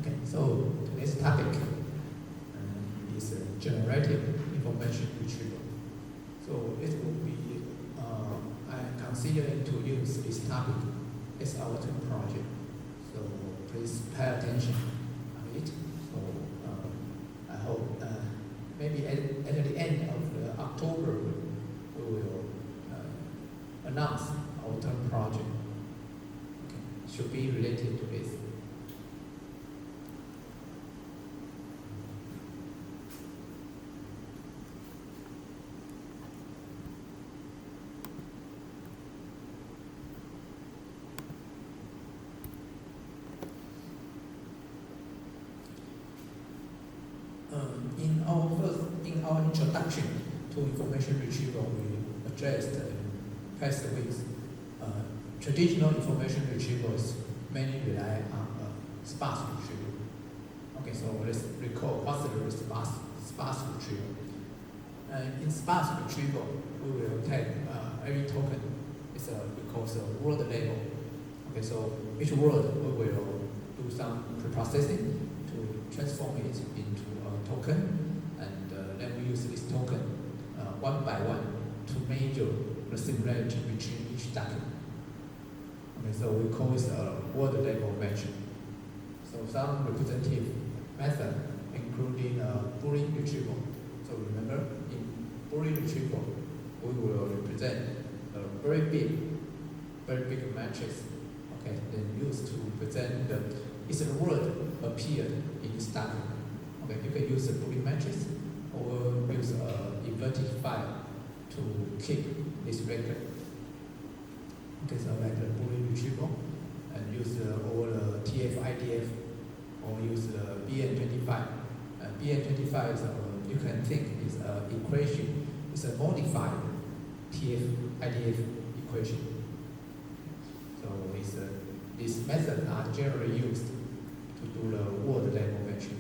Okay, so today's topic is generative information retrieval. So it will be, I'm considering to use this topic as our term project. So please pay attention on it. So I hope maybe at the end of October we will announce our term project. Okay, should be related to this. In our introduction to information retrieval, we addressed past weeks. Traditional information retrievals mainly rely on sparse retrieval. Okay, so let's recall what's the sparse retrieval. In sparse retrieval, we will take every token is we call a word label. Okay, so each word we will do some preprocessing to transform it into a token, and then we use this token one by one to measure the similarity between each document. Okay, so we call this a word label matching. So some representative method, including Boolean retrieval. So remember, in Boolean retrieval, we will represent a very big matrix. Okay, then used to present is the word appeared in this document. Okay, you can use a Boolean matrix or use a inverted file to keep this record. Okay, so like the Boolean retrieval, and use all the TF-IDF or use the BN25. BN25 is you can think is an equation. It's a modified TF-IDF equation. So these methods are generally used to do the word label matching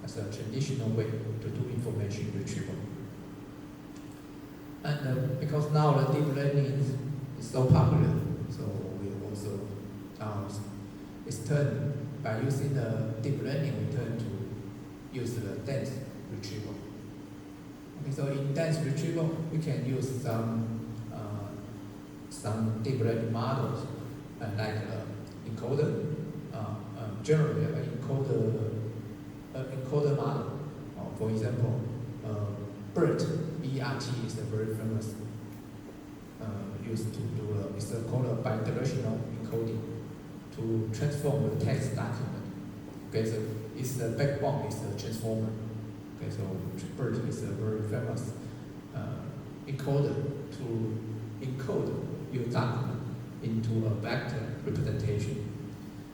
as a traditional way to do information retrieval. And because now the deep learning is so popular, so we also it's turned by using the deep learning, we turn to use the dense retrieval. Okay, so in dense retrieval, we can use some deep learning models like encoder, generally an encoder model. For example, BERT is a very famous used to do it's called a bidirectional encoding to transform the text document. Okay, so it's the backbone is the transformer. Okay, so BERT is a very famous encoder to encode your document into a vector representation.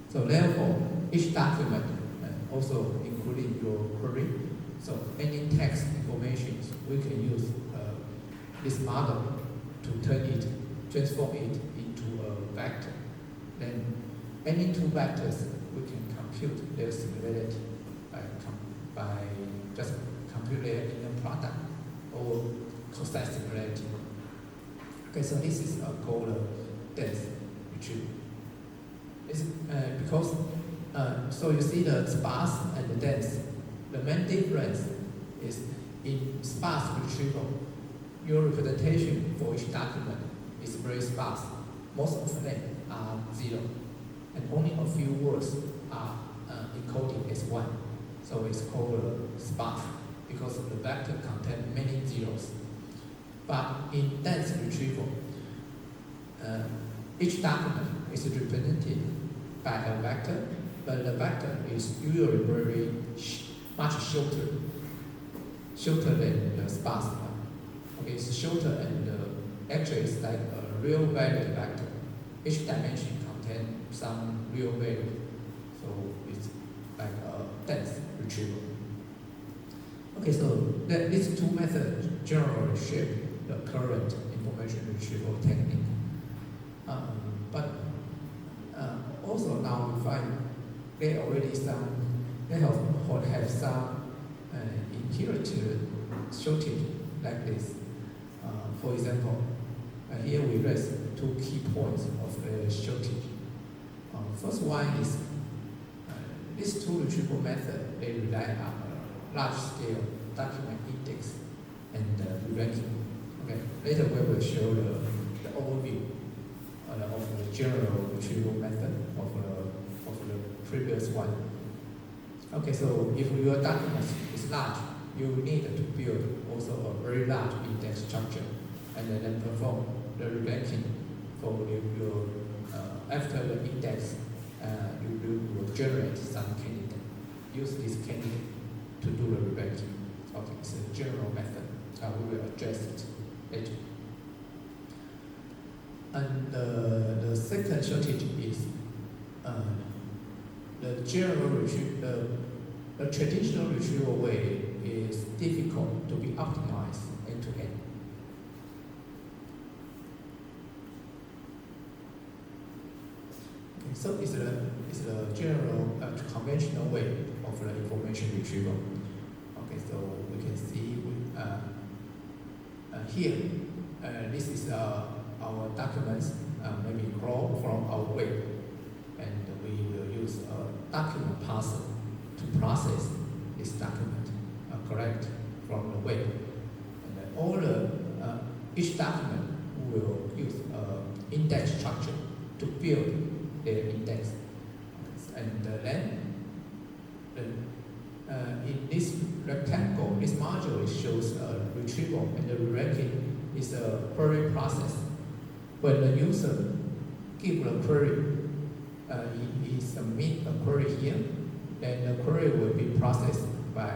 So therefore, each document, also including your query, so any text information, we can use this model to transform it into a vector. Then any two vectors, we can compute their similarity by just compute their inner product or cosine similarity. Okay, so this is called dense retrieval. It's because so you see the sparse and the dense. The main difference is in sparse retrieval, your representation for each document is very sparse. Most of them are 0, and only a few words are encoded as 1. So it's called sparse because the vector contains many zeros. But in dense retrieval, each document is represented by a vector, but the vector is usually very much shorter than the sparse one. Okay, it's shorter and actually it's like a real valued vector. Each dimension contains some real value, so it's like a dense retrieval. Okay, so these two methods generally shape the current information retrieval technique. But also now we find they have some inherent shortage like this. For example, here we raise 2 key points of the shortage. First one is these two retrieval methods, they rely on a large-scale document index and re-ranking. Okay, later we will show the overview of the general retrieval method of the previous one. Okay, so if your document is large, you need to build also a very large index structure and then perform the re-ranking for your after the index, you will generate some candidate. Use this candidate to do the re-ranking. Okay, it's a general method. We will address it later. And the second shortage is the general retrieval. The traditional retrieval way is difficult to be optimized end to end. Okay, so it's the general conventional way of the information retrieval. Okay, so we can see here. This is our documents, maybe crawl from our web, and we will use a document parser to process this document, correct from the web. And then all each document will use index structure to build their index. And then in this rectangle, this module shows retrieval, and the re-ranking is a query process. When the user gives a query, he submits a query here, then the query will be processed by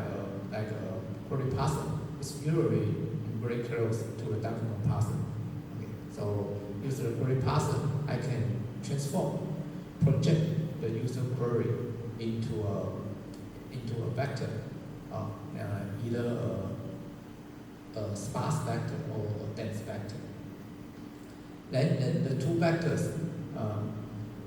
a query parser. It's usually very close to a document parser. Okay. So using the query parser, I can project the user query into a vector, either a sparse vector or a dense vector. Then the two vectors,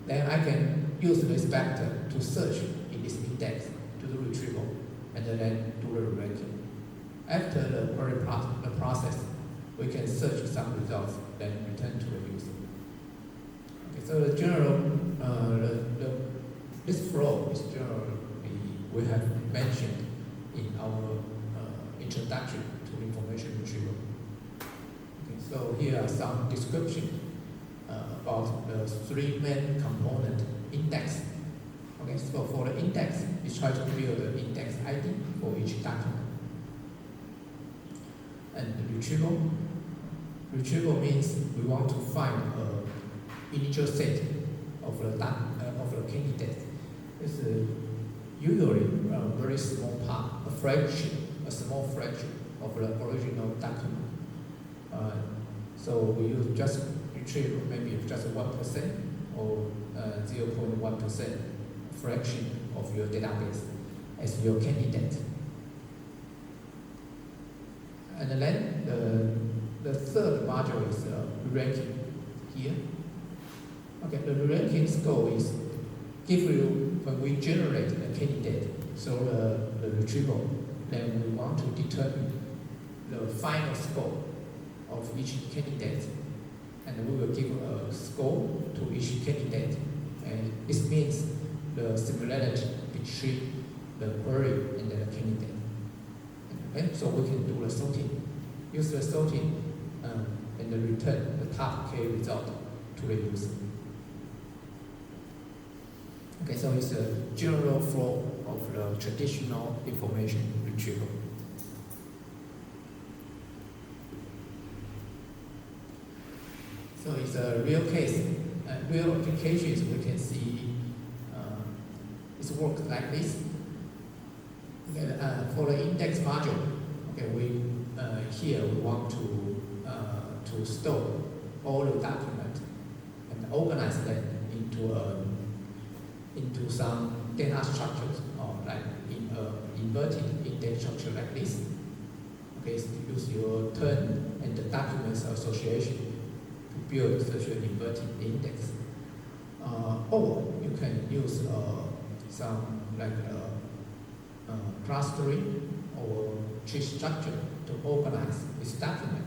then I can use this vector to search in this index to do retrieval, and then do the ranking. After the query process, we can search some results, then return to the user. Okay, so the general, this flow is generally we have mentioned in our introduction to information retrieval. Okay, so here are some description about the three main component index. Okay, so for the index, we try to build the index ID for each document. And the retrieval means we want to find an initial set of the candidate. It's usually a very small part, a small fraction of the original document. So we use just retrieve maybe just 1% or 0.1% fraction of your database as your candidate. And then the third module is ranking here. Okay, the ranking score is give you when we generate a candidate, so the retrieval, then we want to determine the final score of each candidate, and we will give a score to each candidate, and this means the similarity between the query and the candidate. Okay, so we can do the sorting, use the sorting, and then return the top K result to the user. Okay, so it's a general flow of the traditional information retrieval. So it's a real case, real applications. We can see it works like this. Okay, for the index module, okay, here we want to store all the documents and organize them into some data structures, or like in a inverted index structure like this. Okay, so use your term and the documents association to build such an inverted index. Or you can use some like clustering or tree structure to organize this document.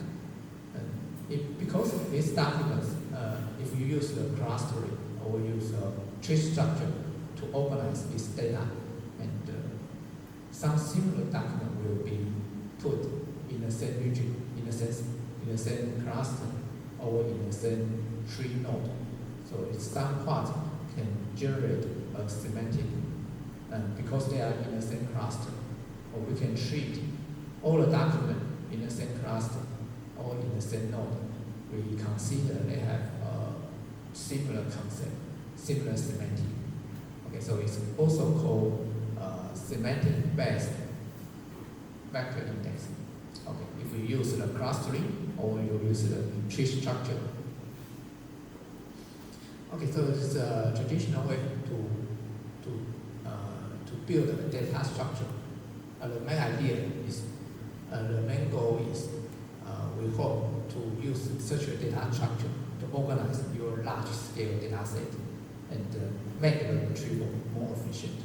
Because of these documents, if you use the clustering or use a tree structure, to organize this data, and some similar document will be put in the same region, in the same cluster, or in the same tree node. So some part can generate a semantic, because they are in the same cluster. Or we can treat all the document in the same cluster or in the same node. We consider they have a similar concept, similar semantic. Okay, so it's also called semantic-based vector indexing. Okay, if we use the clustering or you use the tree structure. Okay, so it's a traditional way to build a data structure. The main idea is, the main goal is, we hope to use such a data structure to organize your large-scale data set and make the retrieval more efficient.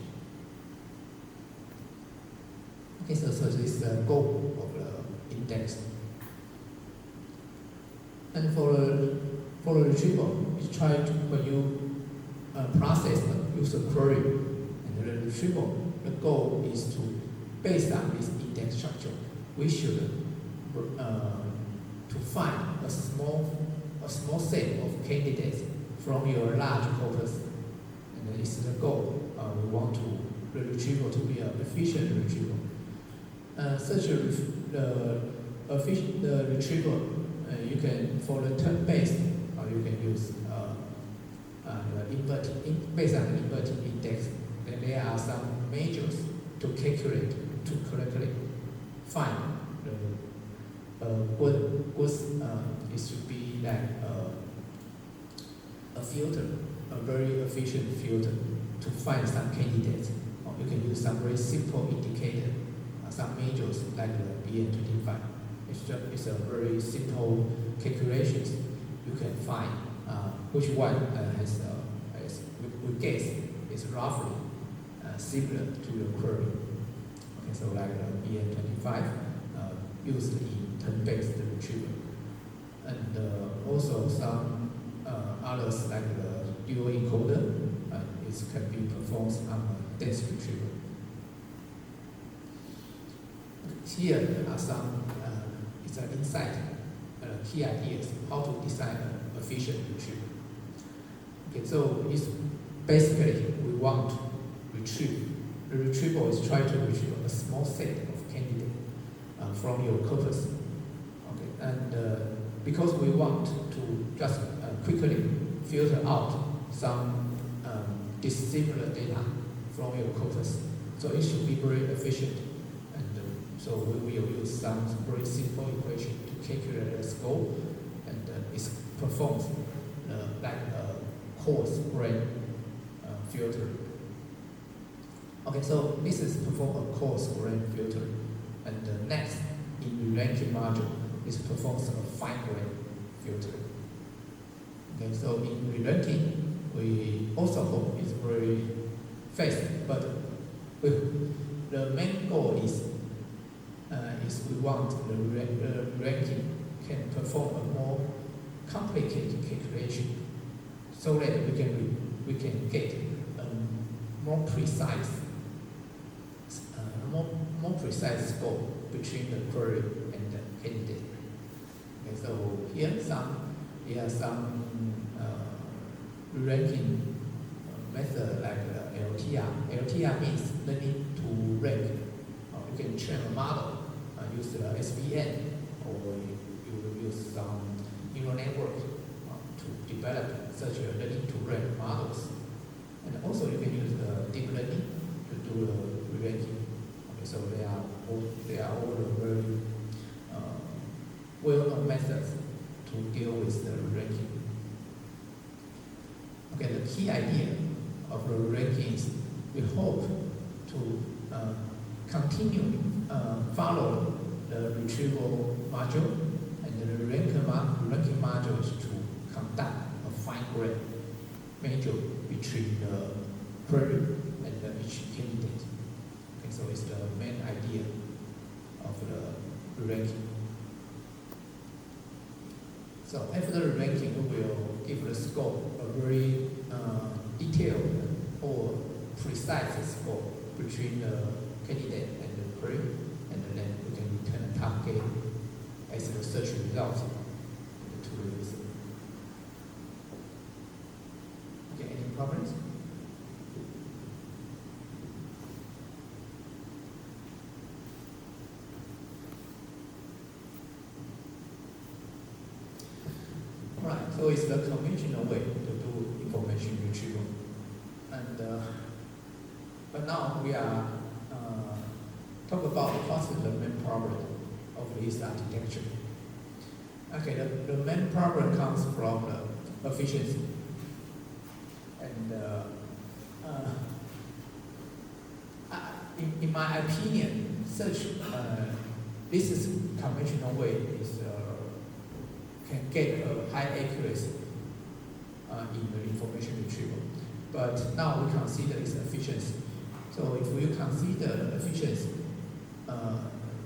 Okay, so this is the goal of the index. And for the retrieval, you try to, when you process the user query and the retrieval, the goal is to, based on this index structure, we should to find a small set of candidates from your large corpus, and this is the goal. We want the retrieval to be an efficient retrieval. Such the retrieval, you can, for the term-based, you can use based on the inverting index. Then there are some measures to calculate, to correctly find the it should be like a filter, a very efficient filter to find some candidates. Or you can use some very simple indicator, some measures like the BN25. It's a very simple calculations. You can find which one we guess is roughly similar to your query. Okay, so like BN25 used in term-based retrieval, and also some others like the dual encoder, it can be performed on a dense retrieval. Here are some it's an insight, key ideas how to design an efficient retrieval. Okay, so it's basically we want to retrieve. The retrieval is trying to retrieve a small set of candidates from your corpus. Okay, and because we want to just quickly filter out some dissimilar data from your corpus, so it should be very efficient. So we will use some very simple equation to calculate the score, and it performs like a coarse grain filter. Okay, so this is perform a coarse grain filter, and next in re-ranking module is performs a fine grain filter. Okay, so in re-ranking we also hope it's very fast, but the main goal is we want the ranking can perform a more complicated calculation, so that we can get a more precise score between the query and the candidate. Okay, so here are some ranking method like LTR. LTR means learning to rank. You can train a model, use the SVN, or you will use some neural network to develop such a learning to rank models. And also you can use the deep learning to do the ranking. Okay, so they are all the very well-known methods to deal with the ranking. Okay, the key idea of the ranking is we hope to continue follow the retrieval module and the ranking modules to conduct a fine-grained measure between the query and each candidate. Okay, so it's the main idea of the ranking. So after the ranking, we will give the score a very detailed or decides score between the candidate and the query, and then we can return a target as the search result to the user. Okay, any problems? Right, so it's the conventional way to do information retrieval. And but now we are talk about what's the main problem of this architecture. Okay, the main problem comes from the efficiency. And in my opinion, such this is conventional way is can get a high accuracy in the information retrieval. But now we consider its efficiency. So if we consider the efficiency,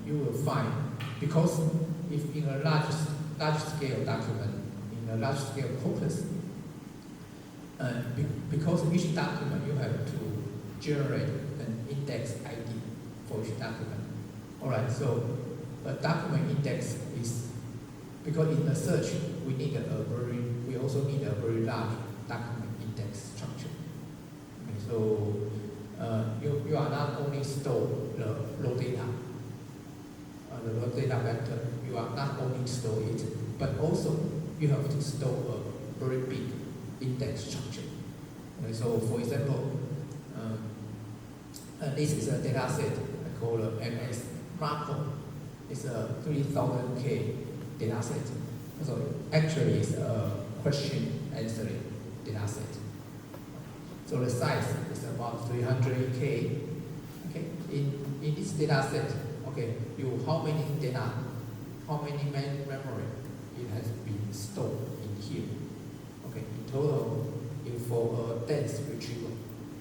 you will find, because if in a large scale document, in a large scale corpus, because each document you have to generate an index ID for each document. Alright, so a document index is, because in the search we also need a very large document index structure. Okay, so you are not only store the raw data, the raw data vector, you are not only store it, but also you have to store a very big index structure. Okay, so for example, this is a data set I call MS Macro. It's a 3000K data set. So actually it's a question answering data set. So the size is about 300K. Okay, in this data set, okay, how many data, how many memory it has been stored in here. Okay, in total, if for a dense retrieval,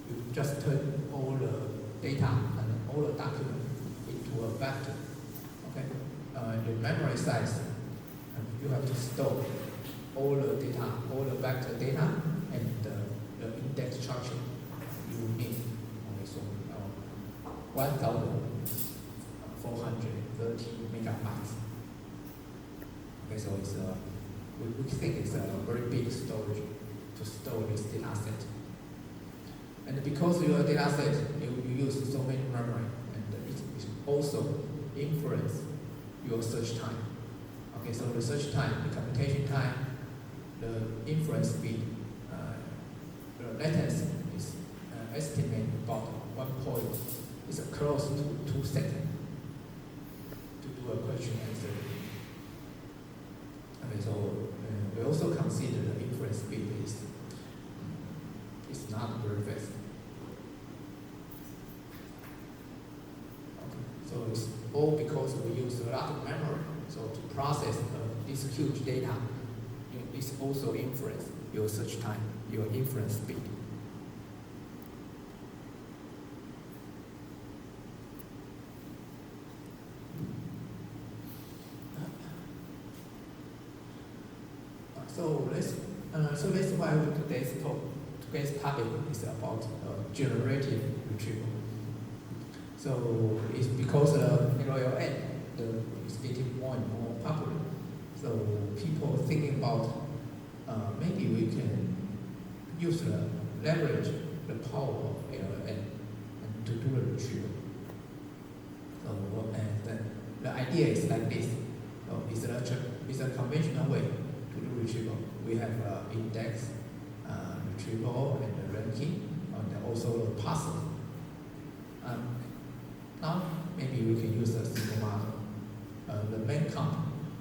you just turn all the data and all the document into a vector. Okay, the memory size, you have to store all the data, all the vector data, and the index structure you need. Okay, so 1,430 megabytes. Okay, so it's we think it's a very big storage to store this data set. And because your data set, you use so many memory, and it also influence your search time. Okay, so the search time, the computation time, the inference speed, the latency is estimated about 1 point. It's close to 2 seconds to do a question answer. Okay, so we also consider the inference speed is not very fast. Okay, so it's all because we use a lot of memory. So to process this huge data, it's also influence your search time, your inference speed. So that's why today's topic is about generative retrieval. So it's because LLM is getting more and more popular. So people thinking about maybe we can leverage the power of LLM and to do the retrieval. So and the idea is like this. So it's a conventional way to do retrieval. We have index, retrieval, and the ranking, and also the parsing. Now maybe we can use a single model.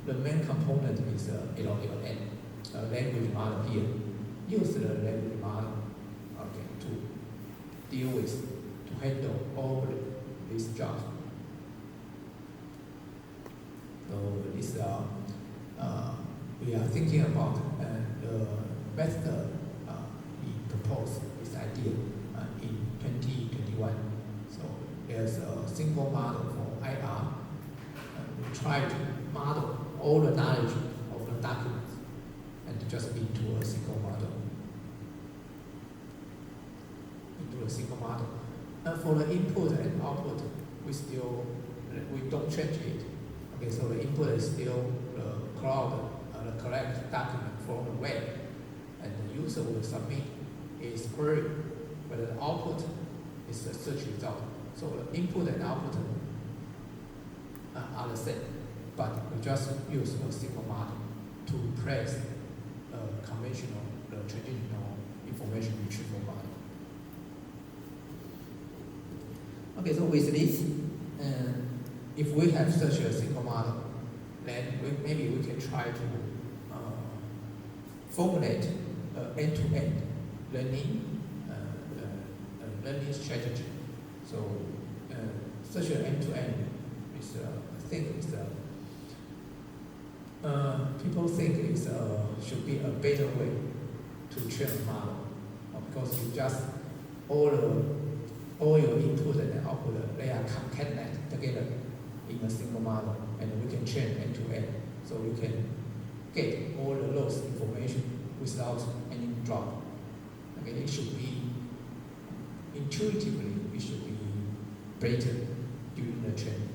The main component is LLM, language model here. Use the language model, okay, to deal with, to handle all these jobs. So this we are thinking about the method we proposed this idea in 2021. So there's a single model for IR. We try to model all the knowledge of the documents and just into a single model. For the input and output, we don't change it. Okay, so the input is still the cloud, the correct document from the web, and the user will submit his query, but the output is the search result. So the input and output are the same, but we just use a single model to replace conventional, traditional information retrieval model. Okay, so with this, if we have such a single model, then maybe we can try to formulate end-to-end learning strategy. So such an end-to-end is, I think, is people think it should be a better way to train a model, because you just all your input and output, they are concatenated together in a single model, and we can train end to end, so you can get all the lost information without any drop. Okay, it should be intuitively, it should be better during the training.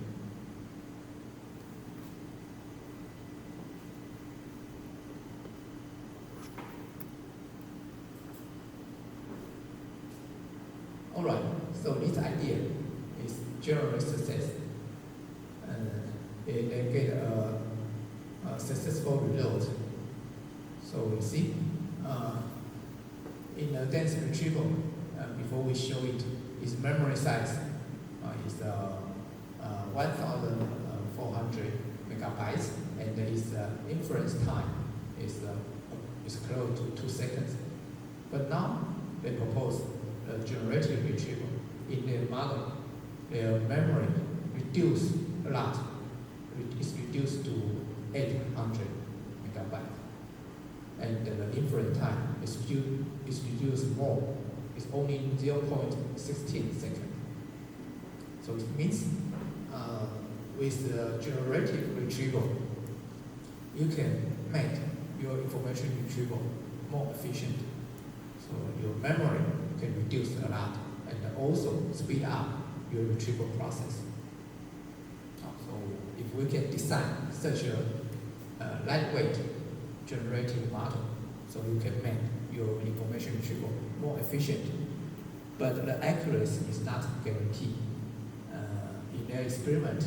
Alright, so this idea is generally success. They get a successful result. So we see in the dense retrieval, before we show it, its memory size is 1,400 megabytes, and its inference time is close to 2 seconds. But now they propose generative retrieval. In their model, their memory reduced a lot. It's reduced to 800 megabytes. And the inference time is reduced more. It's only 0.16 seconds. So it means with generative retrieval, you can make your information retrieval more efficient. So your memory can reduce a lot, and also speed up your retrieval process. So if we can design such a lightweight generative model, so you can make your information retrieval more efficient, but the accuracy is not guaranteed. In their experiment,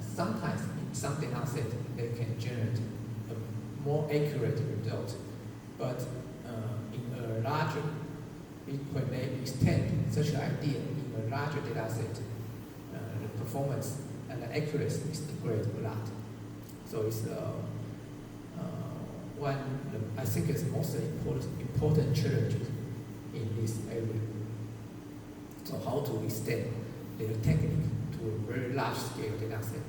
sometimes in some data set they can generate a more accurate result, but in a larger, when they extend such an idea in a larger data set, the performance and the accuracy is degraded a lot. So it's I think it's most important challenge in this area. So how to extend the technique to a very large scale data set.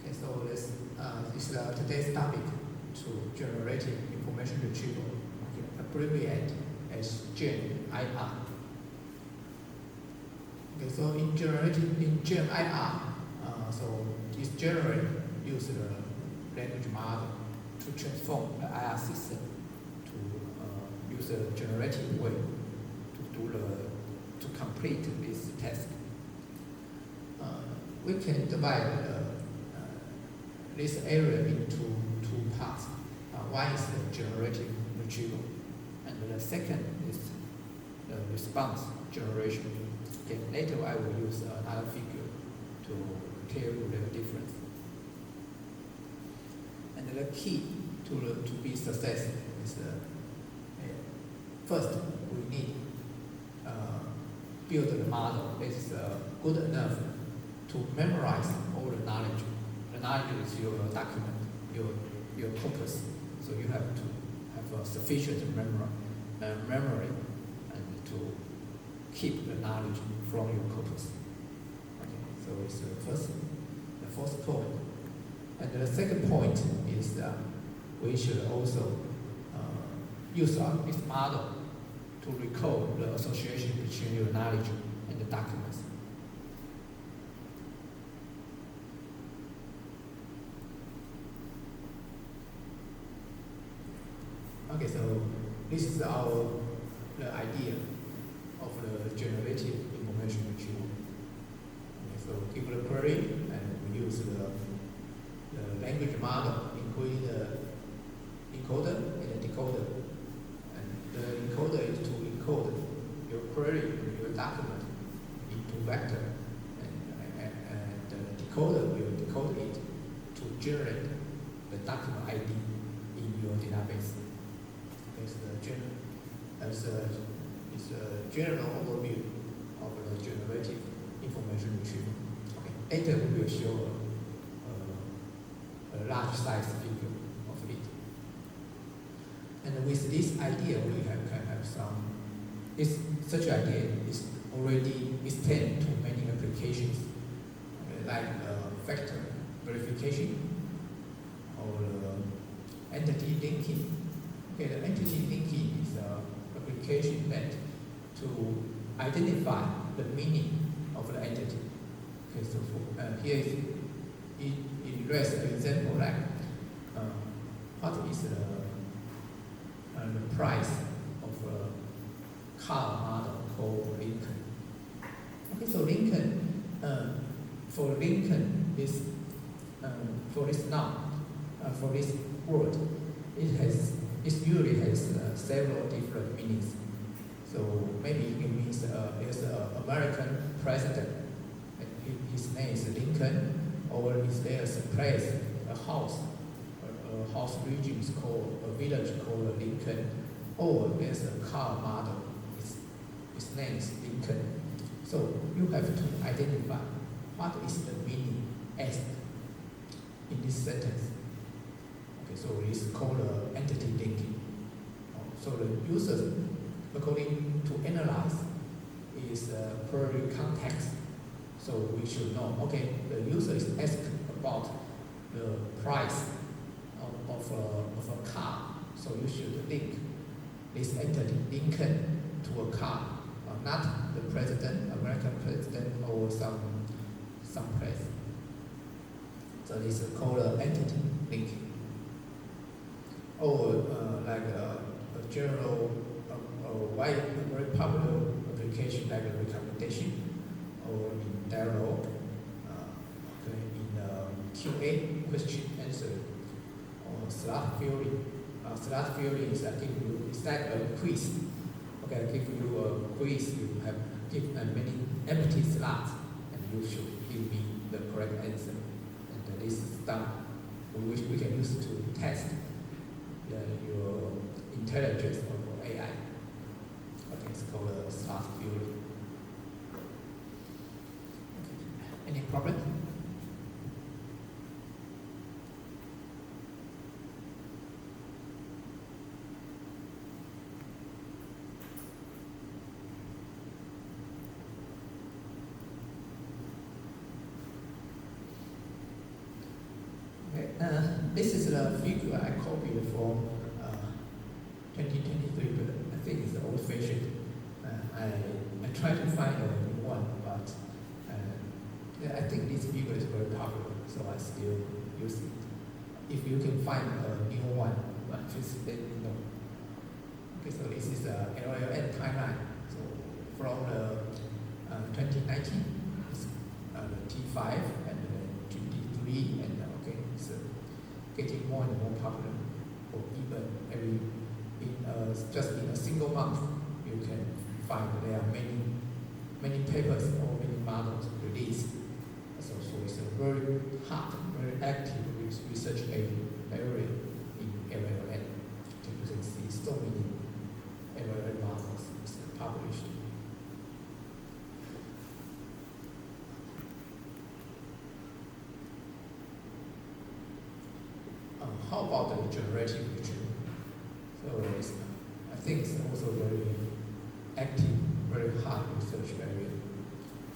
Okay, so this is today's topic to generative information retrieval, abbreviate as Gen-IR. Okay, so in Gen-IR, so it's generally use the language model to transform the IR system to use a generative way to complete this task. We can divide this area into two parts. One is the generative retrieval, and the second is the response generation. Okay, later I will use another figure to tell you the difference. And the key to be successful is first we need build the model that is good enough to memorize all the knowledge. The knowledge is your document, your corpus. So you have to have a sufficient memory and to keep the knowledge from your corpus. Okay, so it's the first point. And the second point is that we should also use this model to recall the association between your knowledge and the documents. this is the idea of the generative information retrieval. Okay, so give the query and we use the language model, including the encoder and the decoder. And the encoder is to encode your query, your document into vector, and the decoder will decode it to generate the document ID in your database. It's a general overview of the generative information retrieval. Okay. Later we will show a large size figure of it. And with this idea, we can have some. Such idea is already extended to many applications, like factor verification or entity linking. Okay, the entity linking is an application that to identify the meaning of the entity. Okay, so here is it raises an example like what is the price of a car model called Lincoln. Okay, so Lincoln, for Lincoln is for this noun, for this word, it usually has several different meanings. So maybe it means there's an American president, and his name is Lincoln, or is there a place, a house region is called, a village called Lincoln, or there's a car model, its name is Lincoln. So you have to identify what is the meaning as in this sentence. Okay, so it's called entity linking. So the user, according to analyze, is per context. So we should know, okay, the user is asked about the price of a car. So you should link this entity, Lincoln, to a car, not the president, American president, or some place. So this is called entity linking. Or like a general, a very popular application like a recommendation, or in dialogue, in QA, question answer, or slot filling. Slot filling is it's like a quiz. Okay, I give you a quiz. You have give many empty slots, and you should give me the correct answer. And this is done. We can use it to test your intelligence of AI. Okay, it's called a slot filling. Okay. Any problem? This is the figure I copied from 2023, but I think it's old-fashioned. I tried to find a new one, but I think this figure is very popular, so I still use it. If you can find a new one, please let me know. Okay, so this is the LLM timeline. So from the 2019, it's the T5 and the GT3, and okay, so getting more and more popular, or even just in a single month, you can find there are many papers or many models released. So it's a very hot, very active research area in LLM. You can see so many LLM models published. How about the generative retrieval? So I think it's also very active, very hard research area.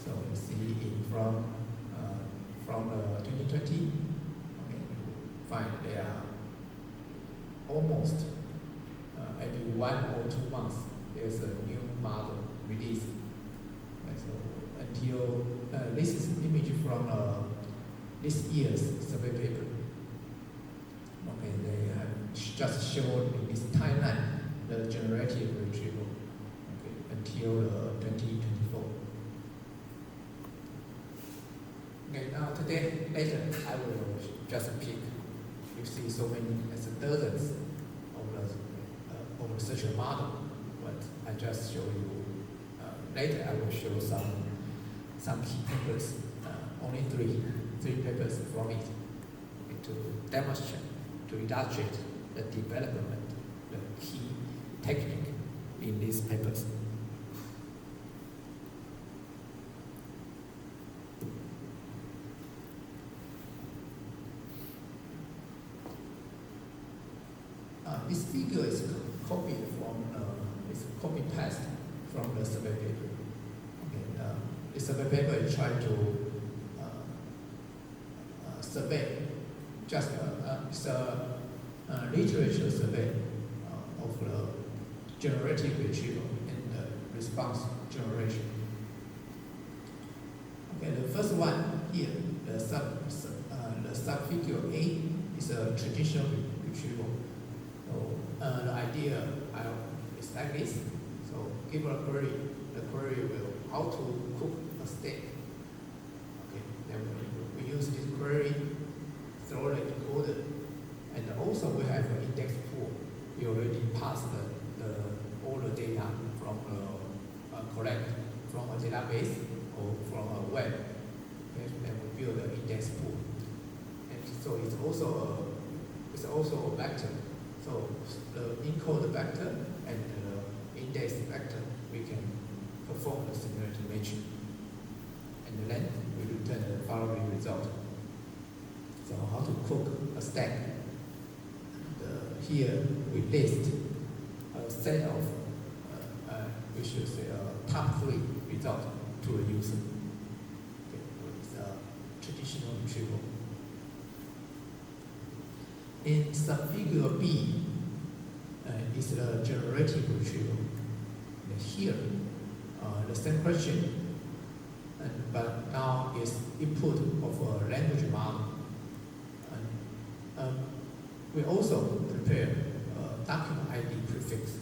So you see from 2020, okay, you find there are almost every 1 or 2 months there's a new model released. Okay, so until this is image from this year's survey paper. Okay, they have just showed in this timeline the generative retrieval, until 2024. Okay, now later I will just pick. You see so many, as dozens of the such a model, but I just show you. Later I will show some key papers, only three papers from it, to demonstrate, to illustrate the development, the key technique in these papers. This figure is copied copy paste from the survey paper. Okay, the survey paper is trying to survey, just it's a literature survey of the generative retrieval and the response generation. Okay, the first one here, the subfigure A is a traditional retrieval. So the idea is like this. So give a query. The query will how to cook a steak. Okay, then we use this query, throw the encoder, and also we have an index pool. We already passed all the data from collect from a database or from a web. Okay, then we build an index pool, and so it's also a vector. So the encode vector and the index vector, we can perform the similarity matching. And then we return the following result. So how to cook a steak. Here we list a set of, we should say, top 3 results to a user. Okay, so it's a traditional retrieval. In subfigure B is the generative retrieval. And here, the same question, but now is input of a language model. And we also prepare a document ID prefix.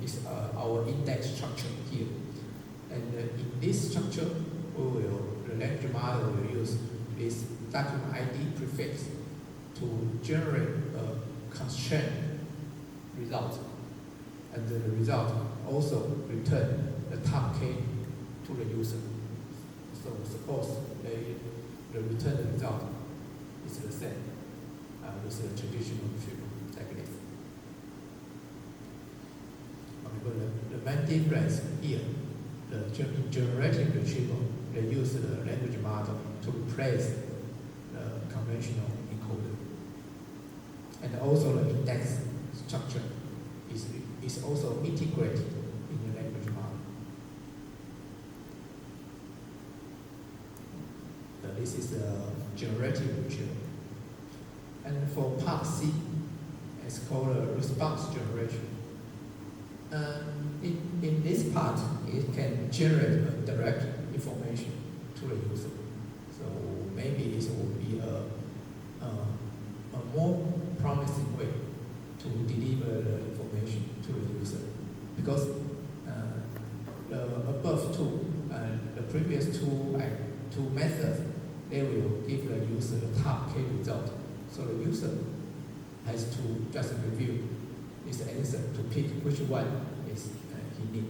It's our index structure here. And in this structure, the language model will use this document ID prefix to generate a constraint result, and the result also return the top K to the user. So suppose the return result is the same with the traditional retrieval like this. But the main difference here, in generative retrieval, they use the language model to replace the conventional encoder. And also the index structure is also integrated in the language model. So this is the generative retrieval. And for part C, it's called a response generation. In this part, it can generate a direct information to the user. So maybe this will be a more promising way to deliver the information to the user, because the above two, the previous two methods, they will give the user the top K result. So the user has to just review this answer to pick which one is he need,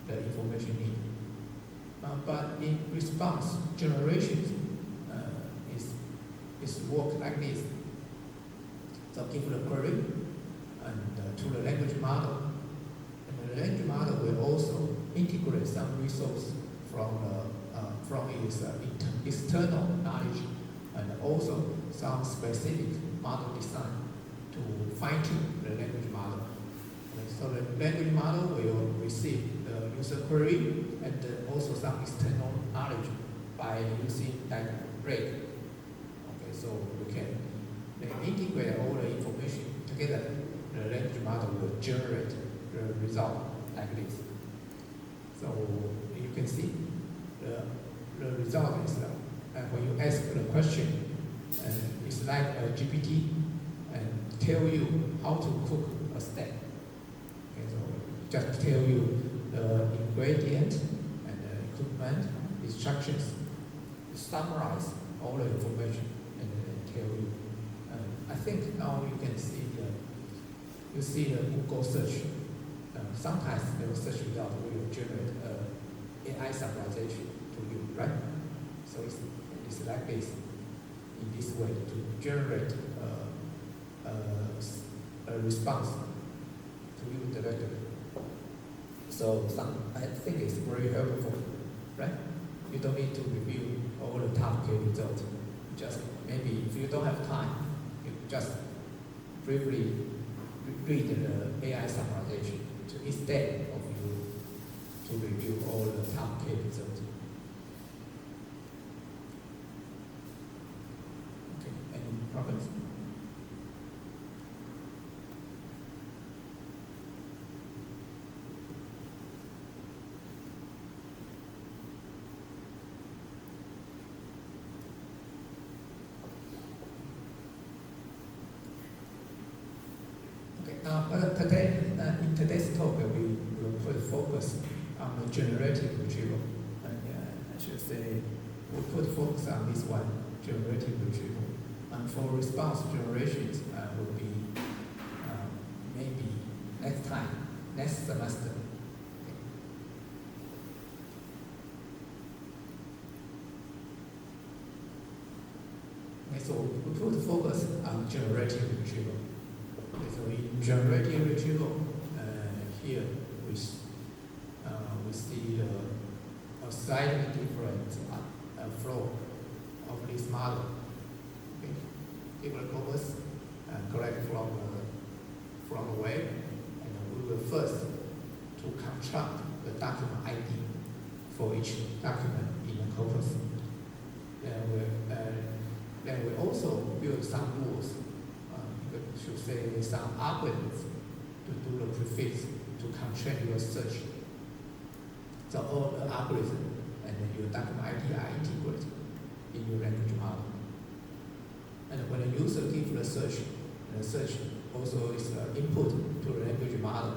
the information need. But in response generation, is work like this. So give the query and to the language model, and the language model will also integrate some resource from its external knowledge, and also some specific model design to fine-tune the language model. Okay, so the language model will receive the user query and also some external knowledge by using like break. Okay, so we can integrate all the information together. The language model will generate the result like this. So you can see the result is when you ask the question, it's like a GPT and tell you how to cook a steak. just tell you the ingredient and the equipment instructions, summarize all the information and then tell you. I think now you can see the Google search. Sometimes the search result will generate AI summarization to you, right? So it's like this, in this way to generate a response to you directly. So I think it's very helpful, right? You don't need to review all the top K results. Just maybe if you don't have time, you just briefly read the AI summarization instead of you to review all the top K results. Okay, any problems? Today, in today's talk, we will put focus on the generative retrieval. And I should say, we put focus on this one, generative retrieval. And for response generations, will be maybe next time, next semester. Okay, so we put focus on generative retrieval. So in generative retrieval, here we see a slightly different flow of this model. Okay. Give a corpus collect from the web, and we will first to construct the document ID for each document in the corpus. Then we also build some rules. Should say some algorithms to do the prefix to constrain your search. So all the algorithm and then your document ID are integrated in your language model. And when the user gives the search also is input to the language model.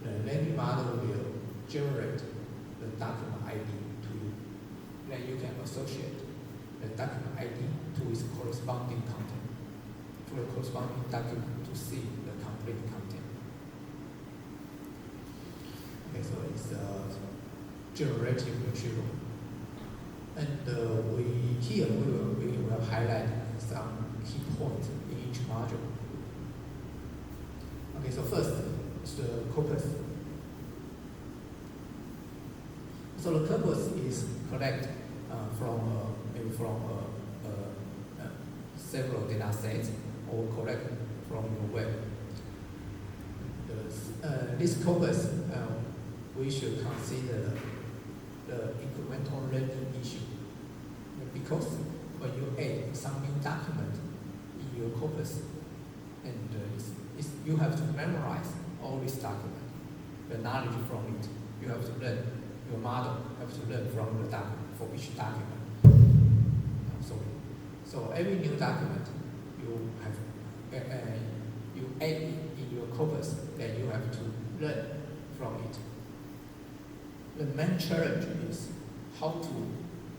The language model will generate the document ID to you. Then you can associate the document ID to its corresponding content. To the corresponding document to see the complete content. Okay, so it's generative retrieval. And we will highlight some key points in each module. Okay, so first is the corpus. So the corpus is collect from several data sets or collect from your web. This corpus, we should consider the incremental learning issue. Because when you add some new document in your corpus, and you have to memorize all this document, the knowledge from it. You have to learn, your model have to learn from the document, for each document. So every new document, you add it in your corpus, then you have to learn from it. The main challenge is how to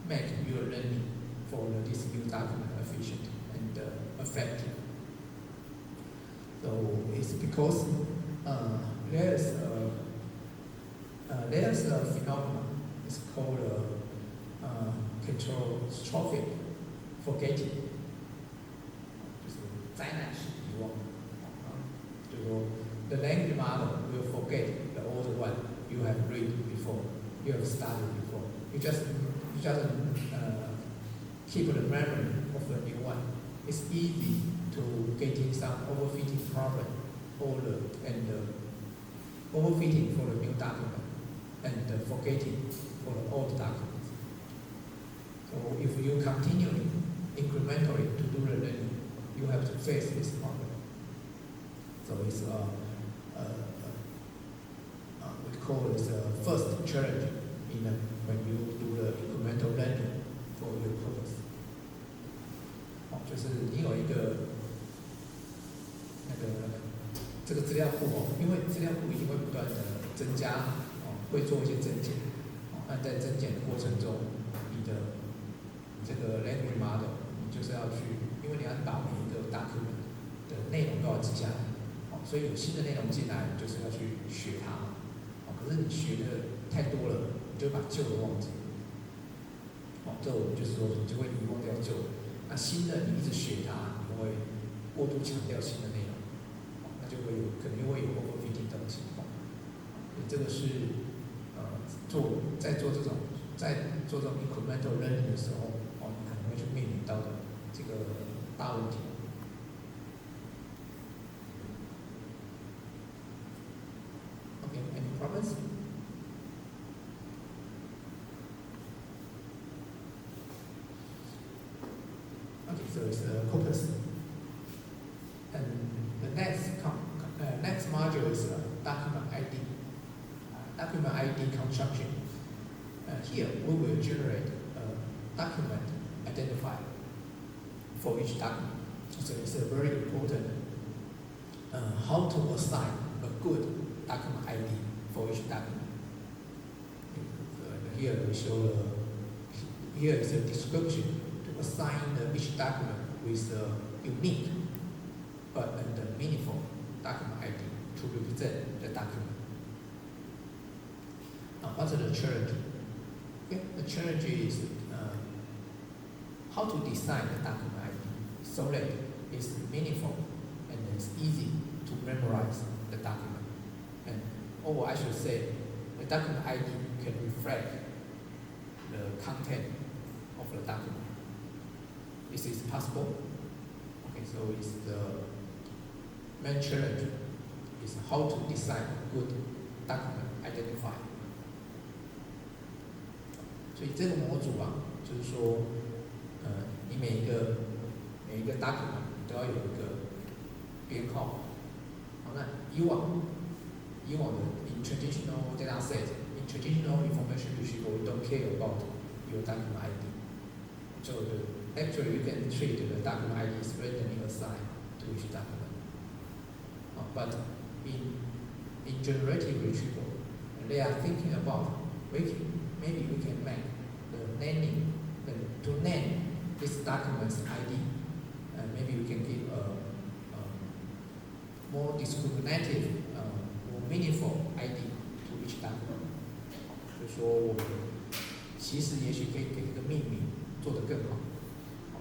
make your learning for this new document efficient and effective. So it's because there's a phenomenon. It's called catastrophic forgetting. 就是灾难式遗忘。就是说 the language model will forget the old one you have read before, you have studied before. You just keep the memory of the new one. It's easy to getting some overfitting problem, overfitting for the new document and forgetting for the old documents. So if you continue incrementally to do the learning, you have to face this problem. So it's we call this first challenge when you do the incremental learning for your purpose. 就是你有一个这个资料库因为资料库一定会不断的增加会做一些增减，那在增减的过程中，你的这个 language model 你就是要去，因为你要把每一个 document 的内容都要记下来，所以有新的内容进来，你就是要去学它，可是你学的太多了，你就把旧的忘记，这我们就是说你就会遗忘掉旧的，那新的你一直学它，你会过度强调新的内容，那就会可能又会有 overfitting 的情况，所以这个是在做这种 incremental learning 的时候，你可能会去面临到的这个大问题。Okay, any problems? Okay, so it's a corpus. And the next module is document ID. Document ID construction. Here we will generate a document identifier for each document. So it's a very important how to assign a good document ID for each document. Here we show here is a description to assign each document with a unique but meaningful document ID to represent the document. What's the challenge? Okay, the challenge is how to design the document ID so that it's meaningful and it's easy to memorize the document. Or I should say, the document ID can reflect the content of the document. Is this possible? Okay, so it's the main challenge is how to design a good document identifier. 所以这个模组就是说，你每一个 document 都要有一个编号。好，那以往的 in traditional data set, in traditional information retrieval, we don't care about your document ID. So actually you can treat the document ID as randomly assigned to each document. But in generative retrieval, they are thinking about maybe we can make the naming to name this document's ID. Maybe we can give a more discriminative, more meaningful ID to each document. 就是说，我们其实也许可以给一个命名做得更好，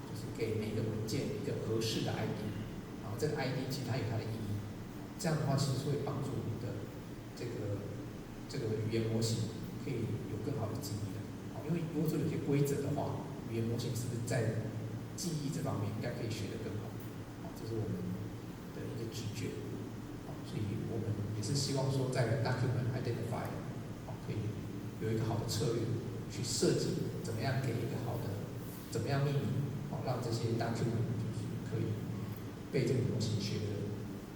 就是给每个文件一个合适的 ID， 这个 ID 其实它有它的意义。这样的话，其实会帮助你的这个语言模型可以有更好的记忆的。因为如果说有些规则的话，语言模型是不是在记忆这方面应该可以学得更好？这是我们的一个直觉。所以我们也是希望说，在 document identifier 可以有一个好的策略去设计，怎么样给一个好的，怎么样命名，让这些 document 就是可以被这个模型学的，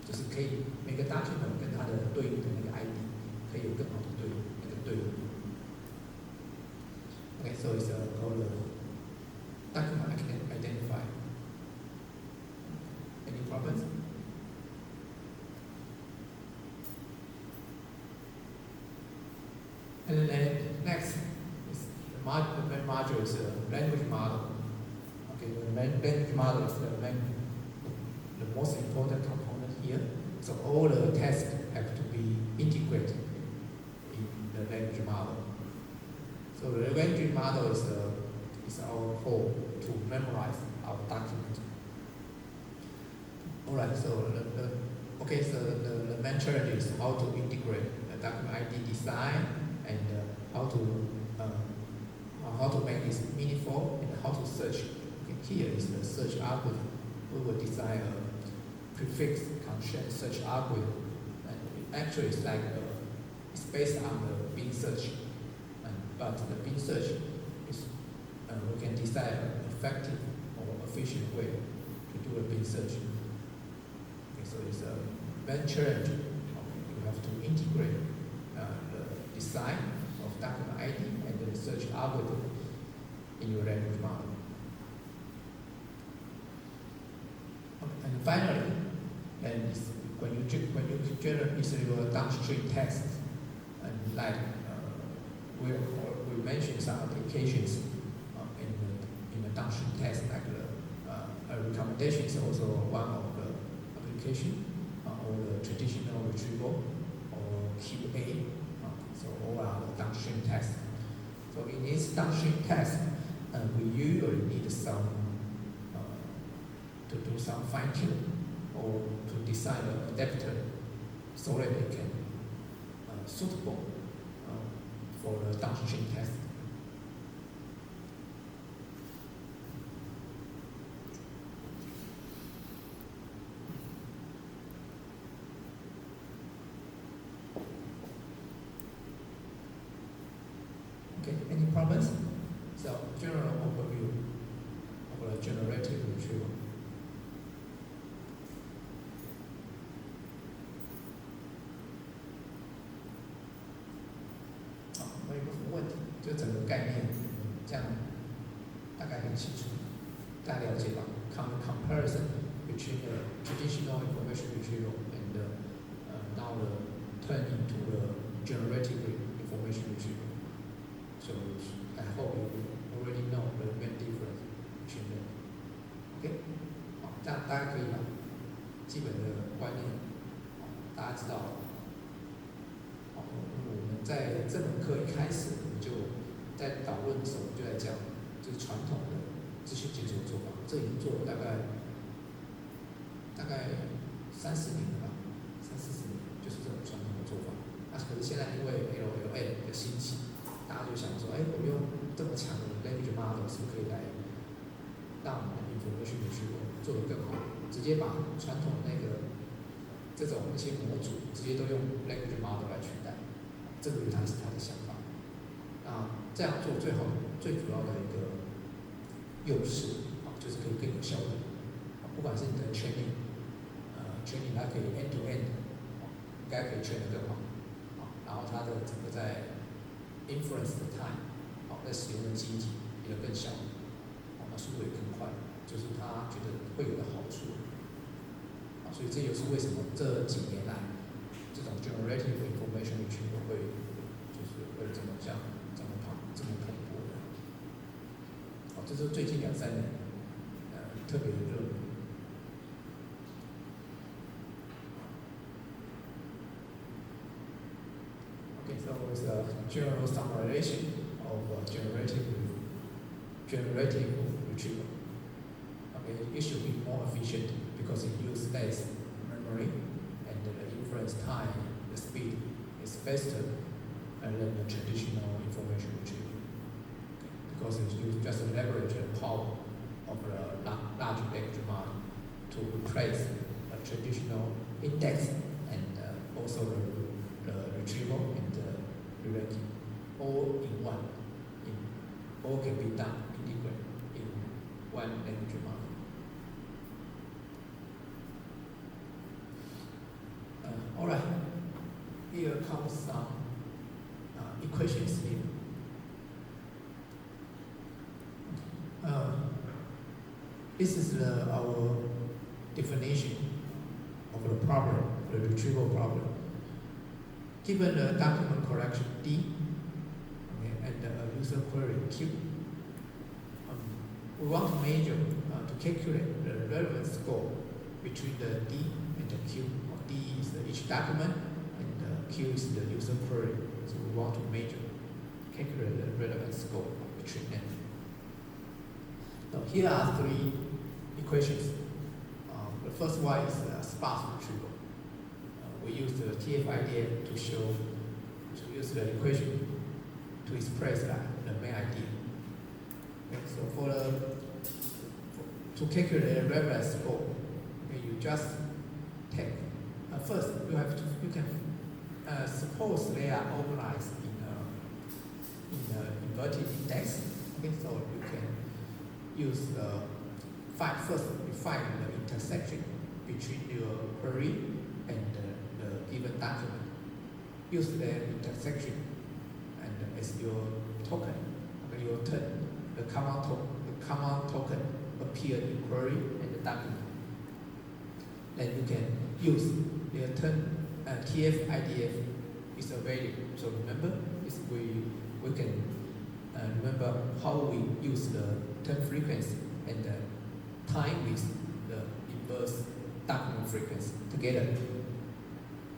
就是可以每个 document 跟它的对应的那个 ID 可以有更好的对应。Okay, so it's called document identifier. Any problems? And then next is the main module is a language model. Okay, the language model is the most important component here. So all the tasks have to be integrated in the language model. So the language model is our goal to memorize our document. Alright, so the main challenge is how to integrate the document ID design and how to make it meaningful and how to search. Okay, here is the search algorithm. We will design a prefix constraint search algorithm. And actually, it's based on the bin search. But the bin search is we can design an effective or efficient way to do a bin search. Okay, so it's a main challenge. You have to integrate the design of document ID and the search algorithm in your language model. And finally, when you generate your downstream text, And like we mentioned some applications in the downstream test, like a recommendation is also one of the application, or the traditional retrieval or QA. So all are the downstream tests. So in this downstream test, we usually need some to do some fine tune or to design an adapter so that they can suitable for the downstream test. Okay, any problems? So general overview of the generative retrieval.没有什么问题，就整个概念，这样大概很清楚，大家了解吧？Comparison between the traditional information retrieval and now the turn into the generative information retrieval. So I hope you already know the main difference between them. OK， 好，这样大家可以把基本的观念，大家知道了。我们在这门课一开始，我们就在讨论的时候，我们就在讲，就是传统的资讯检索做法，这已经做了大概30年了吧，30-40年，就是这种传统的做法。可是现在因为 LLM 的兴起，大家就想说，我用这么强的 language model 是不是可以来让我们的 information retrieval 做得更好，直接把传统的那个这种一些模组直接都用 language model 来取代，这个是他的想法。那这样做最主要的一个优势就是可以更有效率。不管是你的 training 它可以 end to end， 应该可以 train 得更好。然后它的整个在 inference 的 time， 在使用的机体也更小，那速度也更快，就是他觉得会有的好处。所以这也是为什么这几年来，这种 generative information retrieval 会这么蓬勃的。这是最近2-3年，特别的热门。Okay, so it's a general summarization of generative retrieval. Okay, it should be more efficient because it uses less memory and the inference time, the speed is faster than the traditional information retrieval. Because it just leverage the power of the large language model to replace a traditional index and also the retrieval and the re-ranking all in one. All can be done integrated in one language model. All right, here comes some equations here. This is our definition of the problem, the retrieval problem. Given the document collection D, okay, and the user query Q, we want to measure, to calculate the relevance score between the D and the Q. D is each document, and Q is the user query. So we want to measure, calculate the relevance score between them. So here are 3 equations. The first one is sparse retrieval. We use the TF-IDF to use the equation to express the main idea. Okay, so to calculate the relevance score, okay, you just take. First, you can suppose they are organized in inverted index. Okay, so you can use first you find the intersection between your query and the given document. Use the intersection and as your token, okay, your turn. The common token appear in query and the document. Then you can use the turn TF-IDF is a value. So remember, we can remember how we use the turn frequency and the time with the inverse darkening frequency together.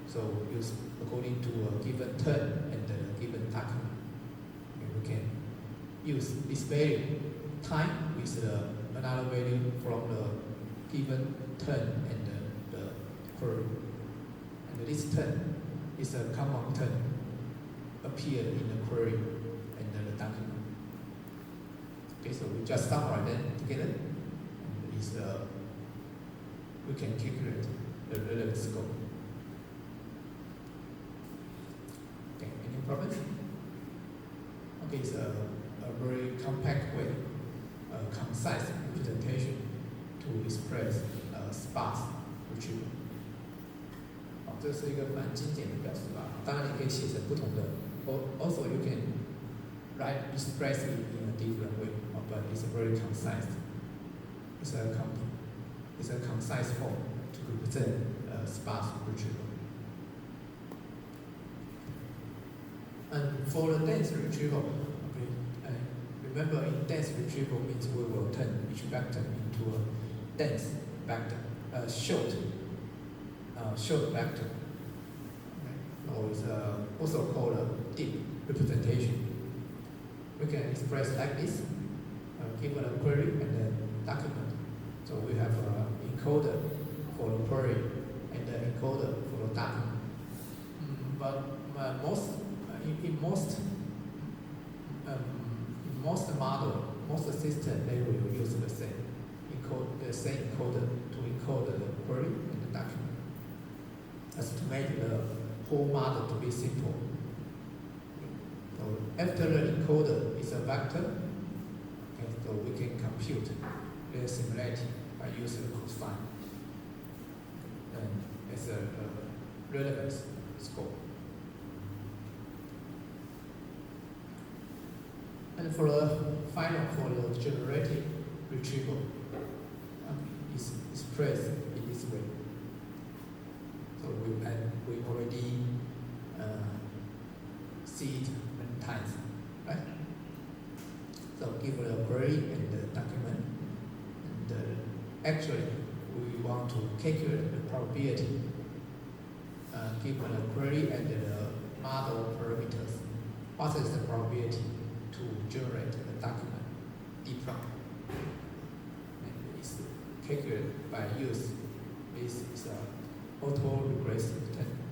So use according to a given turn and a given darkening. We can use this value time with another value from the given turn and the query. And this turn is a common turn appeared in the query and the document. Okay, so we just summarize them together. And it's, we can calculate the relevant scope. Okay, any problems? Okay, it's a very compact way, a concise representation to express sparse retrieval. 好，这是一个蛮精简的表示法。当然，你可以写成不同的。Also, you can express it in a different way, but it's very concise. It's a concise form to represent sparse retrieval. And for the dense retrieval, okay, remember in dense retrieval means we will turn each vector into a dense vector, short vector. Okay. Or it's also called a deep representation. We can express like this, given a query and a document. So we have an encoder for the query and an encoder for the document. But in most model, most system, they will use the same encoder to encode the query and the document, as to make the whole model to be simple. So after the encoder is a vector, okay, so we can compute the similarity by using cosine and as a relevance score. And for the final, for the generative retrieval, is expressed in this way. So we already see it many times, right? So given a query and the document, and actually we want to calculate the probability given a query and the model parameters. What is the probability to generate the document D prime? And it's calculated by use. This is a auto-regressive technique.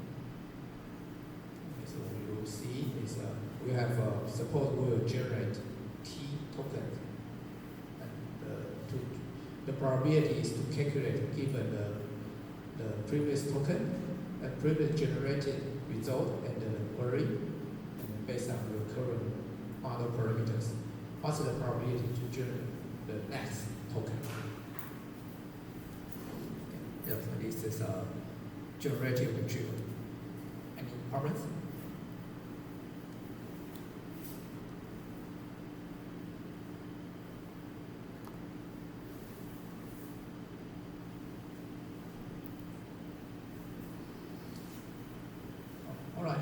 Okay, so we will see is we have suppose we will generate T tokens, and the probability is to calculate given the previous token, the previous generated result, and the query, and based on the current model parameters, what's the probability to generate the next token? Yeah, so this is a generative retrieval. Any problems? All right.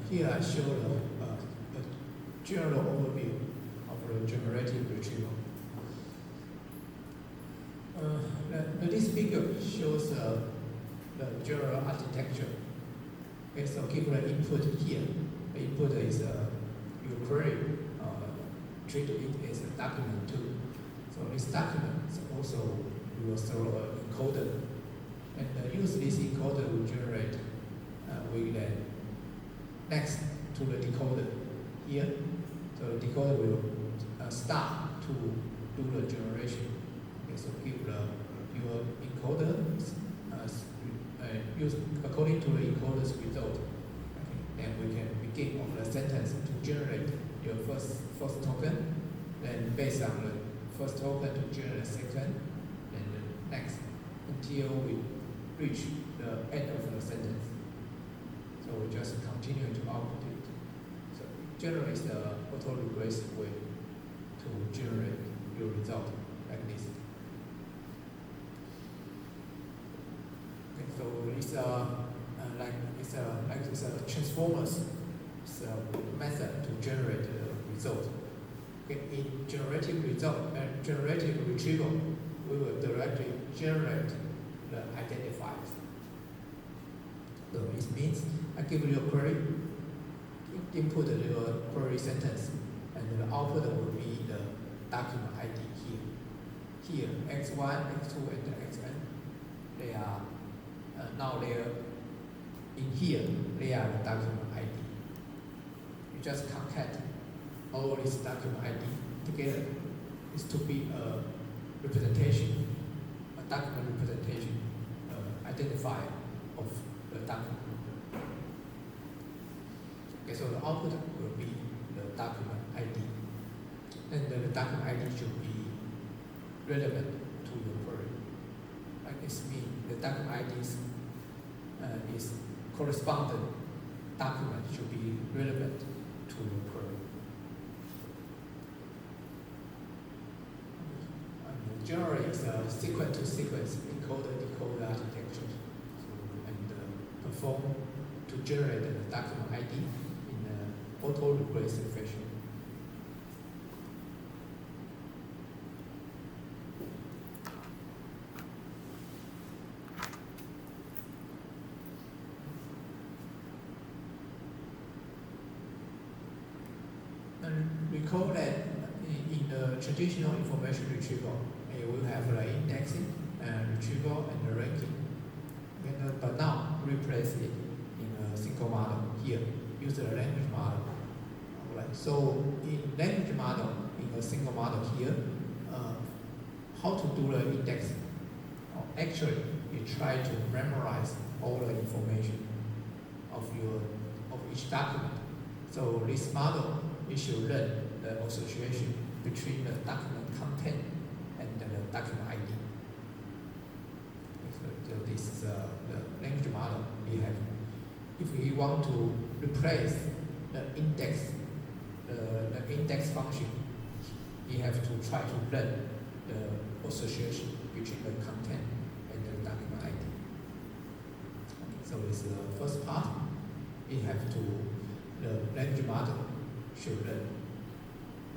Here I show the general overview of the generative retrieval. This figure shows the general architecture. Okay, so given the input here, the input is your query, treat it as a document too. So this document is also you will throw an encoder, and use this encoder will generate with the next to the decoder here. So the decoder will start to do the generation. Okay, so give your encoder use according to the encoder's result. Okay, then we can begin of the sentence to generate your first token. Then based on the first token to generate the second, and the next until we reach the end of the sentence. So we just continue to output it. So generally it's the auto-regressive way to generate your result like this. Okay. So it's a transformers method to generate the result. Okay, in generative retrieval, we will directly generate the identifiers. So it means I give you a query, input your query sentence, and the output will be the document ID here. Here, x1, x2, and xn, they are now they are in here. They are the document ID. You just concat all this document ID together. It's to be a representation, a document representation, identifier of the document. Okay, so the output will be the document ID, and the document ID should be relevant to your query. Like this means the document ID is correspondent document should be relevant to your query. And generally, it's a sequence-to-sequence encoder-decoder architecture, and perform to generate the document ID in an auto-regressive fashion. Recall that in the traditional information retrieval, we have the indexing, retrieval, and the ranking. But now, replace it in a single model here, use the language model. Alright, so in language model, in a single model here, how to do the indexing? Actually, you try to memorize all the information of each document. So this model, it should learn the association between the document content and the document ID. So this is the language model we have. If we want to replace the index function, we have to try to learn the association between the content and the document ID. Okay, so it's the first part. We have to the language model should learn.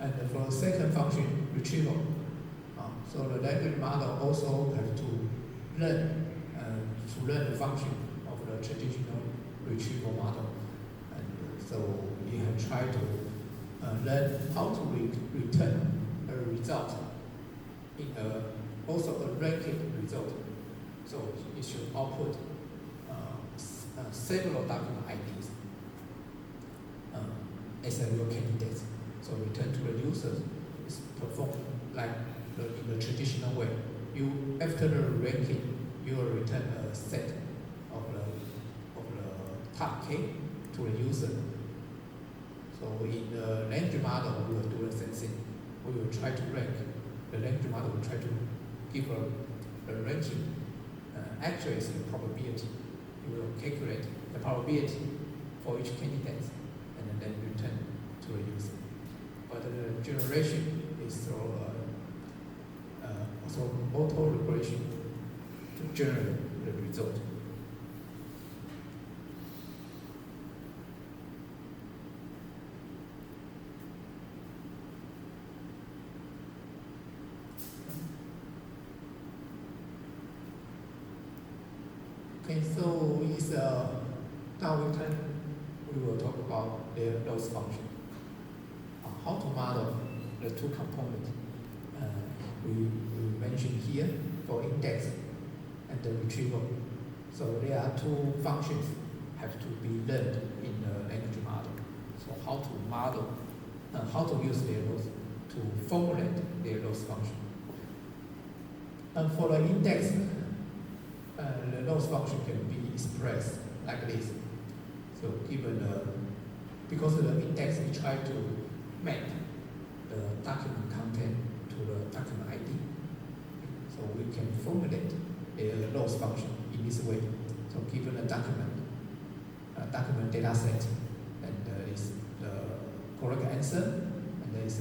And for the second function, retrieval. So the language model also have to learn the function of the traditional retrieval model. And so we have tried to learn how to return a result in also a ranked result. So it should output several document IDs as a real candidate. So return to the user is performed like in the traditional way. After the ranking, you will return a set of the top K to the user. So in the language model, we will do the same thing. We will try to rank. The language model will try to give a ranking. Actually, it's a probability. You will calculate the probability for each candidate and then return to the user. But the generation is also auto-regression to generate the result. Okay, so it's now we will talk about the loss function. How to model the two components we mentioned here for index and the retrieval. So there are two functions have to be learned in the language model. So how to model, how to use their loss to formulate their loss function. And for the index, the loss function can be expressed like this. So given because the index we try to map the document content to the document ID. So we can formulate a loss function in this way. So given a document data set, and there is the correct answer, and there is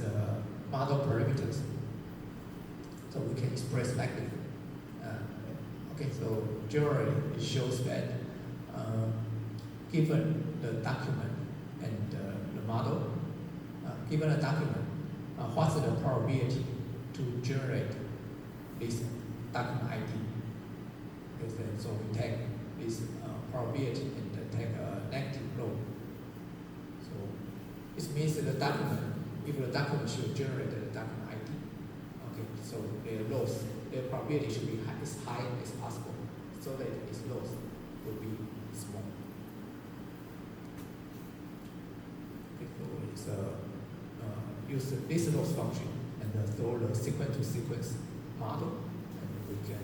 model parameters. So we can express like this. Okay, so generally it shows that given the document and the model, given a document, what's the probability to generate this document ID? Okay, so we take this probability and take a negative log. So it means that the document, if the document should generate the document ID, okay, so their loss, their probability should be as high as possible, so that its loss will be small. Okay, so it's use this loss function and throw the sequence-to-sequence model, and we can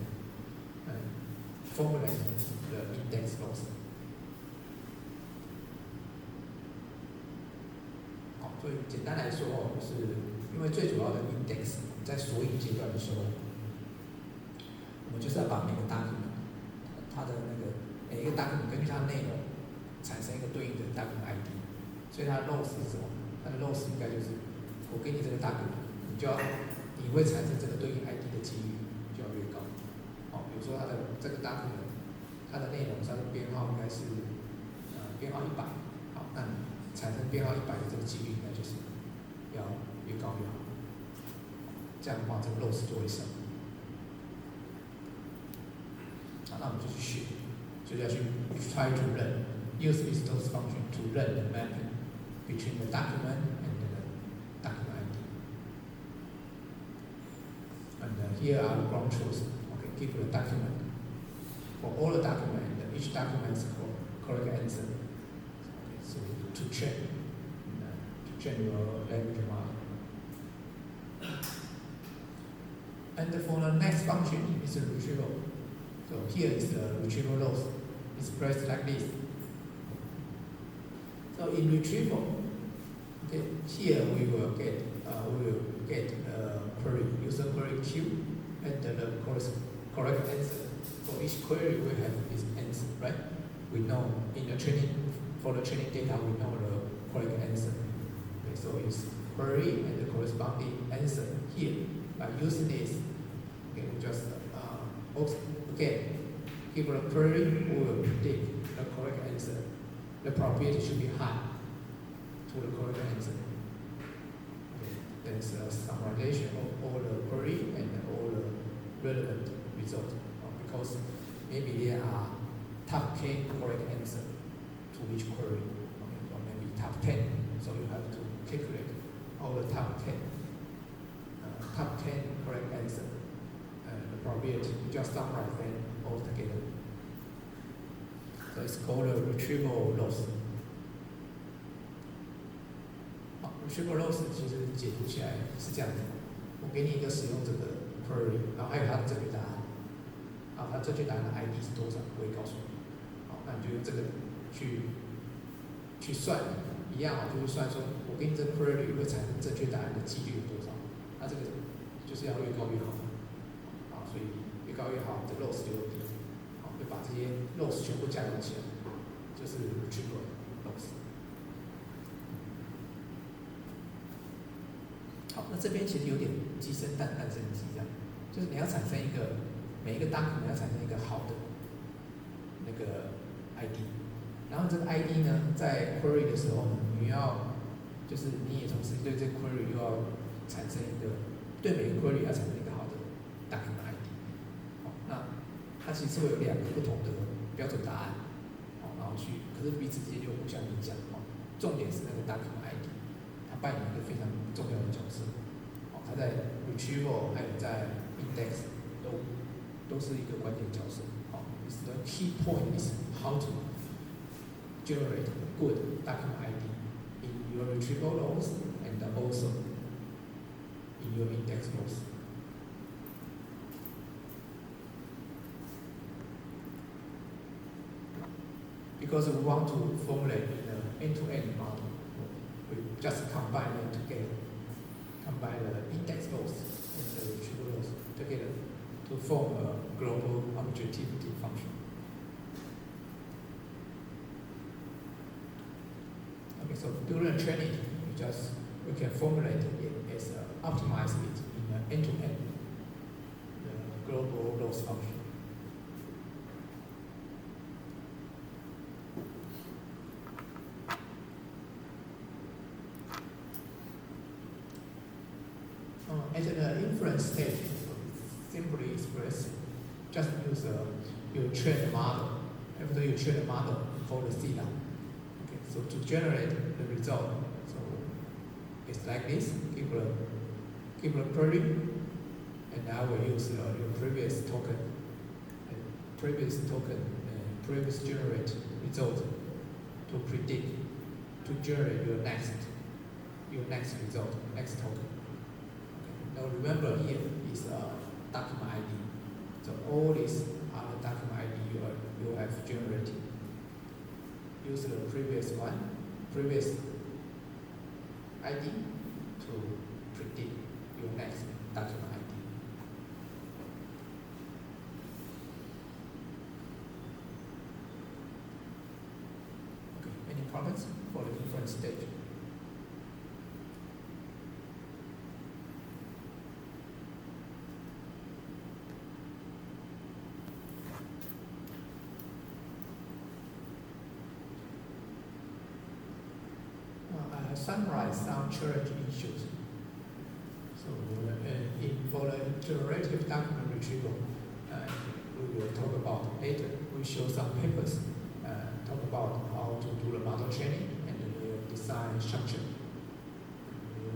formulate the index loss. 好，所以简单来说就是因为最主要的 index 在索引阶段的时候，我们就是要把每个 document 它的那个每一个 document 根据它的内容产生一个对应的 document ID， 所以它的 loss 是什么？它的 loss 应该就是我给你这个 document， 你会产生这个对应 ID 的几率就要越高。好，比如说它的这个 document， 它的内容它的编号应该是编号100，好，那你产生编号100的这个几率应该就是要越高越好。这样的话，这个 loss 就会小。好，那我们就去学，就是要去 try to learn use this loss function to learn the mapping between the document and the document ID. And here are the ground truths. Okay, give the document for all the document, and each document is correct answer. Okay, so to train your language model. And for the next function is a retrieval. So here is the retrieval loss. It's pressed like this. So in retrieval, okay, here we will get query, user query Q, and the correct answer. For each query we have this answer, right? We know in the training, for the training data we know the correct answer. Okay, so it's query and the corresponding answer here. By using this, okay, we just again give a query, we will predict the correct answer. The probability should be high to the correct answer. Okay, there's a summarization of all the query and all the relevant results, because maybe there are top 10 correct answer to each query, okay, or maybe top 10. So you have to calculate all the top 10 correct answer. The probability, you just summarize them all together. So it's called a retrieval loss. Retrieval loss 其实解读起来是这样子：我给你一个使用者的 query， 然后还有它的正确答案，好，它正确答案的 ID 是多少，我会告诉你。好，那你就用这个去算，一样啊，就是算说我给你这个 query 会产生正确答案的几率有多少，那这个就是要越高越好，啊，所以越高越好，这 loss 就会低，好，会把这些 loss 全部加总起来，就是 retrieval loss。好，那这边其实有点鸡生蛋，蛋生鸡这样，就是你要产生一个每一个 document 要产生一个好的那个 ID， 然后这个 ID 呢，在 query 的时候呢，你要就是你也同时对这个 query 又要产生一个对每个 query 要产生一个好的 document ID。好，那它其实会有两个不同的标准答案，好，然后可是彼此之间就互相影响。重点是那个 document ID。它扮演一个非常重要的角色，它在 retrieval 还有在 index 都是一个关键角色。The key point is how to generate a good document ID in your retrieval loss and also in your index loss. Because we want to formulate an end-to-end model, we just combine them together, combine the index loss and the retrieval loss together to form a global objectivity function. Okay, so during training, we can formulate it as optimize it in an end-to-end global loss function. in the inference stage, simply express, just use your trained model. After you train the model, call the theta. Okay, so to generate the result, so it's like this. Give a query, and I will use your previous token, previous generate result to predict, to generate your next result, next token. Okay. Now remember here is document ID. So all these are the document ID you have generated. Use the previous ID to predict your next document ID. Okay, any comments for the inference stage? I have summarized some challenging issues. So for the generative document retrieval, we will talk about later. We show some papers, talk about how to do the model training and the design structure.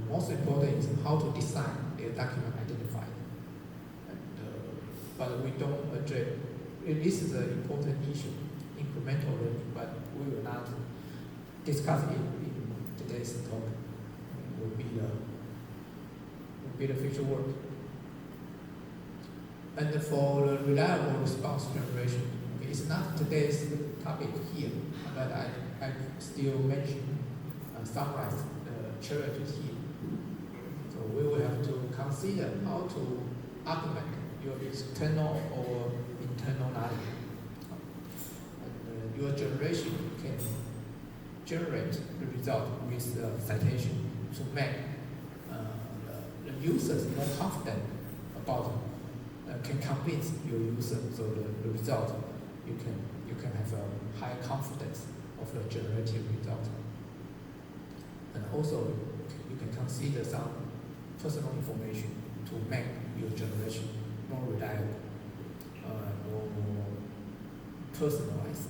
Most important is how to design the document identifier. But we don't address, this is an important issue, incremental learning, but we will not discuss it in today's talk. It will be the future work. And for the reliable response generation, okay, it's not today's topic here, but I still mention, summarize the challenges here. So we will have to consider how to augment your external or internal knowledge. And your generation can generate the result with citation to make the users more confident about can convince your user, so the result you can have a high confidence of the generative result. And also you can consider some personal information to make your generation more reliable, more personalized.